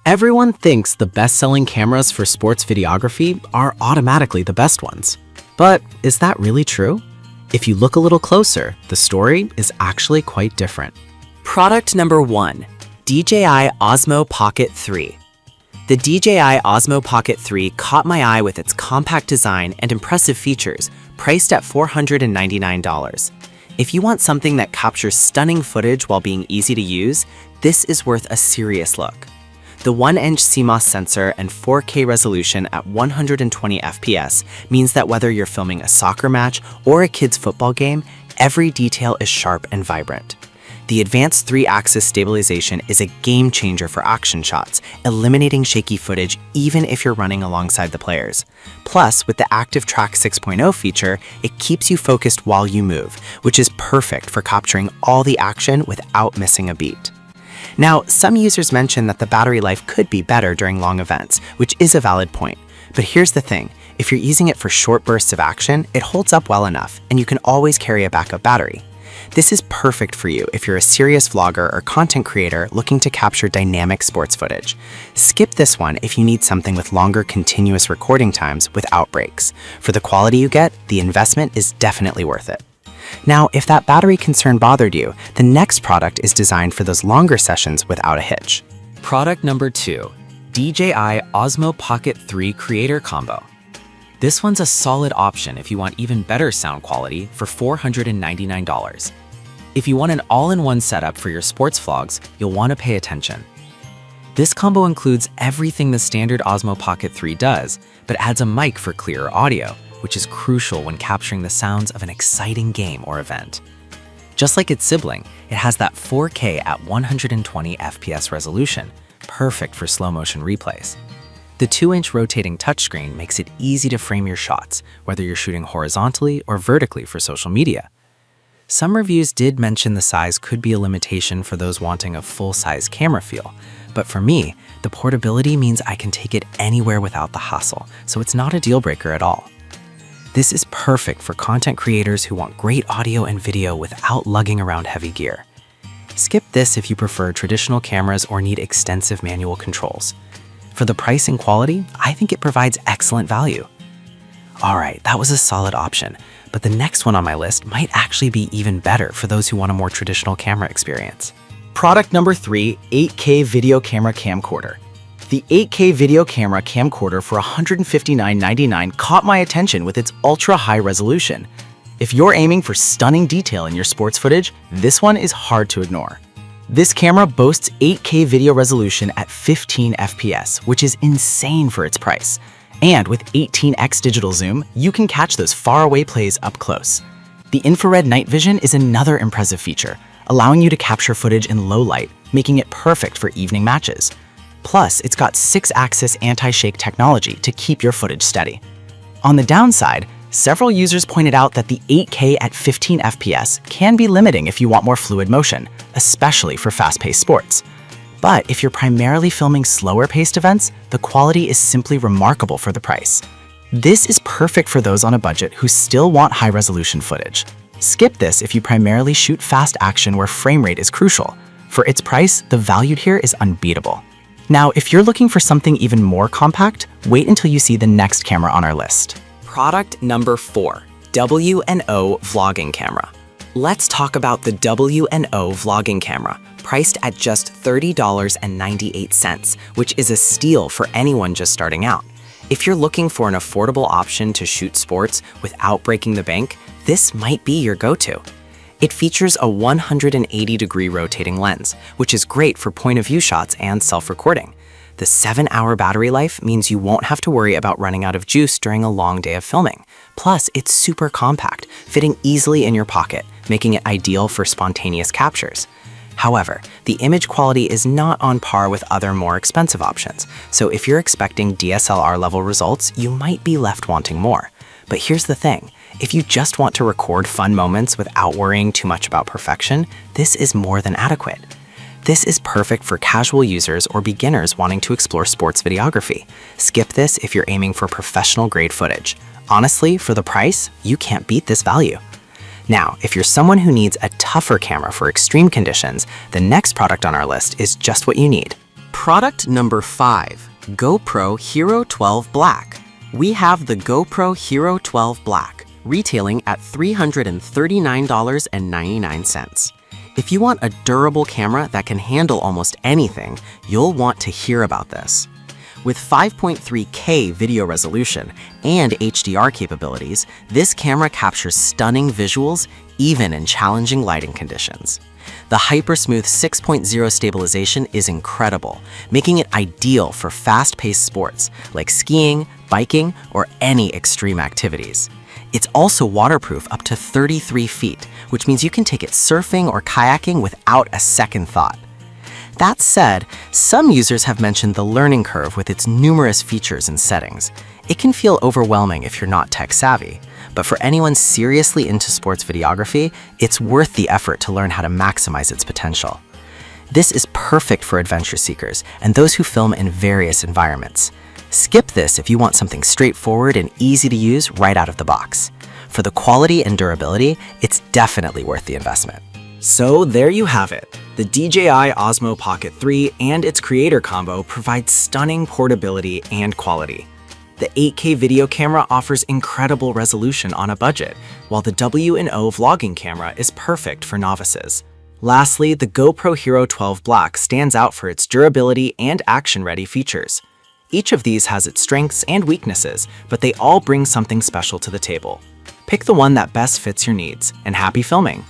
Everyone thinks the best-selling cameras for sports videography are automatically the best ones. But is that really true? If you look a little closer, the story is actually quite different. Product number 1, DJI Osmo Pocket 3. The DJI Osmo Pocket 3 caught my eye with its compact design and impressive features, priced at $499. If you want something that captures stunning footage while being easy to use, this is worth a serious look. The 1-inch CMOS sensor and 4K resolution at 120 FPS means that whether you're filming a soccer match or a kid's football game, every detail is sharp and vibrant. The advanced 3-axis stabilization is a game changer for action shots, eliminating shaky footage even if you're running alongside the players. Plus, with the Active Track 6.0 feature, it keeps you focused while you move, which is perfect for capturing all the action without missing a beat. Now, some users mention that the battery life could be better during long events, which is a valid point. But here's the thing, if you're using it for short bursts of action, it holds up well enough, and you can always carry a backup battery. This is perfect for you if you're a serious vlogger or content creator looking to capture dynamic sports footage. Skip this one if you need something with longer continuous recording times without breaks. For the quality you get, the investment is definitely worth it. Now, if that battery concern bothered you, the next product is designed for those longer sessions without a hitch. Product number 2, DJI Osmo Pocket 3 Creator Combo. This one's a solid option if you want even better sound quality for $499. If you want an all-in-one setup for your sports vlogs, you'll want to pay attention. This combo includes everything the standard Osmo Pocket 3 does, but adds a mic for clearer audio, which is crucial when capturing the sounds of an exciting game or event. Just like its sibling, it has that 4K at 120 FPS resolution, perfect for slow-motion replays. The 2-inch rotating touchscreen makes it easy to frame your shots, whether you're shooting horizontally or vertically for social media. Some reviews did mention the size could be a limitation for those wanting a full-size camera feel, but for me, the portability means I can take it anywhere without the hassle, so it's not a deal breaker at all. This is perfect for content creators who want great audio and video without lugging around heavy gear. Skip this if you prefer traditional cameras or need extensive manual controls. For the price and quality, I think it provides excellent value. Alright, that was a solid option, but the next one on my list might actually be even better for those who want a more traditional camera experience. Product number 3, 8K Video Camera Camcorder. The 8K video camera camcorder for $159.99 caught my attention with its ultra-high resolution. If you're aiming for stunning detail in your sports footage, this one is hard to ignore. This camera boasts 8K video resolution at 15 FPS, which is insane for its price. And with 18x digital zoom, you can catch those faraway plays up close. The infrared night vision is another impressive feature, allowing you to capture footage in low light, making it perfect for evening matches. Plus, it's got 6-axis anti-shake technology to keep your footage steady. On the downside, several users pointed out that the 8K at 15 FPS can be limiting if you want more fluid motion, especially for fast-paced sports. But if you're primarily filming slower-paced events, the quality is simply remarkable for the price. This is perfect for those on a budget who still want high-resolution footage. Skip this if you primarily shoot fast action where frame rate is crucial. For its price, the value here is unbeatable. Now, if you're looking for something even more compact, wait until you see the next camera on our list. Product number 4, W&O Vlogging Camera. Let's talk about the W&O Vlogging Camera, priced at just $30.98, which is a steal for anyone just starting out. If you're looking for an affordable option to shoot sports without breaking the bank, this might be your go-to. It features a 180-degree rotating lens, which is great for point-of-view shots and self-recording. The 7-hour battery life means you won't have to worry about running out of juice during a long day of filming. Plus, it's super compact, fitting easily in your pocket, making it ideal for spontaneous captures. However, the image quality is not on par with other more expensive options, so if you're expecting DSLR-level results, you might be left wanting more. But here's the thing, if you just want to record fun moments without worrying too much about perfection, this is more than adequate. This is perfect for casual users or beginners wanting to explore sports videography. Skip this if you're aiming for professional-grade footage. Honestly, for the price, you can't beat this value. Now, if you're someone who needs a tougher camera for extreme conditions, the next product on our list is just what you need. Product number 5, GoPro Hero 12 Black. We have the GoPro Hero 12 Black, retailing at $339.99. If you want a durable camera that can handle almost anything, you'll want to hear about this. With 5.3K video resolution and HDR capabilities, this camera captures stunning visuals even in challenging lighting conditions. The Hypersmooth 6.0 stabilization is incredible, making it ideal for fast-paced sports like skiing, biking, or any extreme activities. It's also waterproof up to 33 feet, which means you can take it surfing or kayaking without a second thought. That said, some users have mentioned the learning curve with its numerous features and settings. It can feel overwhelming if you're not tech-savvy, but for anyone seriously into sports videography, it's worth the effort to learn how to maximize its potential. This is perfect for adventure seekers and those who film in various environments. Skip this if you want something straightforward and easy to use right out of the box. For the quality and durability, it's definitely worth the investment. So there you have it. The DJI Osmo Pocket 3 and its creator combo provide stunning portability and quality. The 8K video camera offers incredible resolution on a budget, while the W&O vlogging camera is perfect for novices. Lastly, the GoPro Hero 12 Black stands out for its durability and action-ready features. Each of these has its strengths and weaknesses, but they all bring something special to the table. Pick the one that best fits your needs, and happy filming!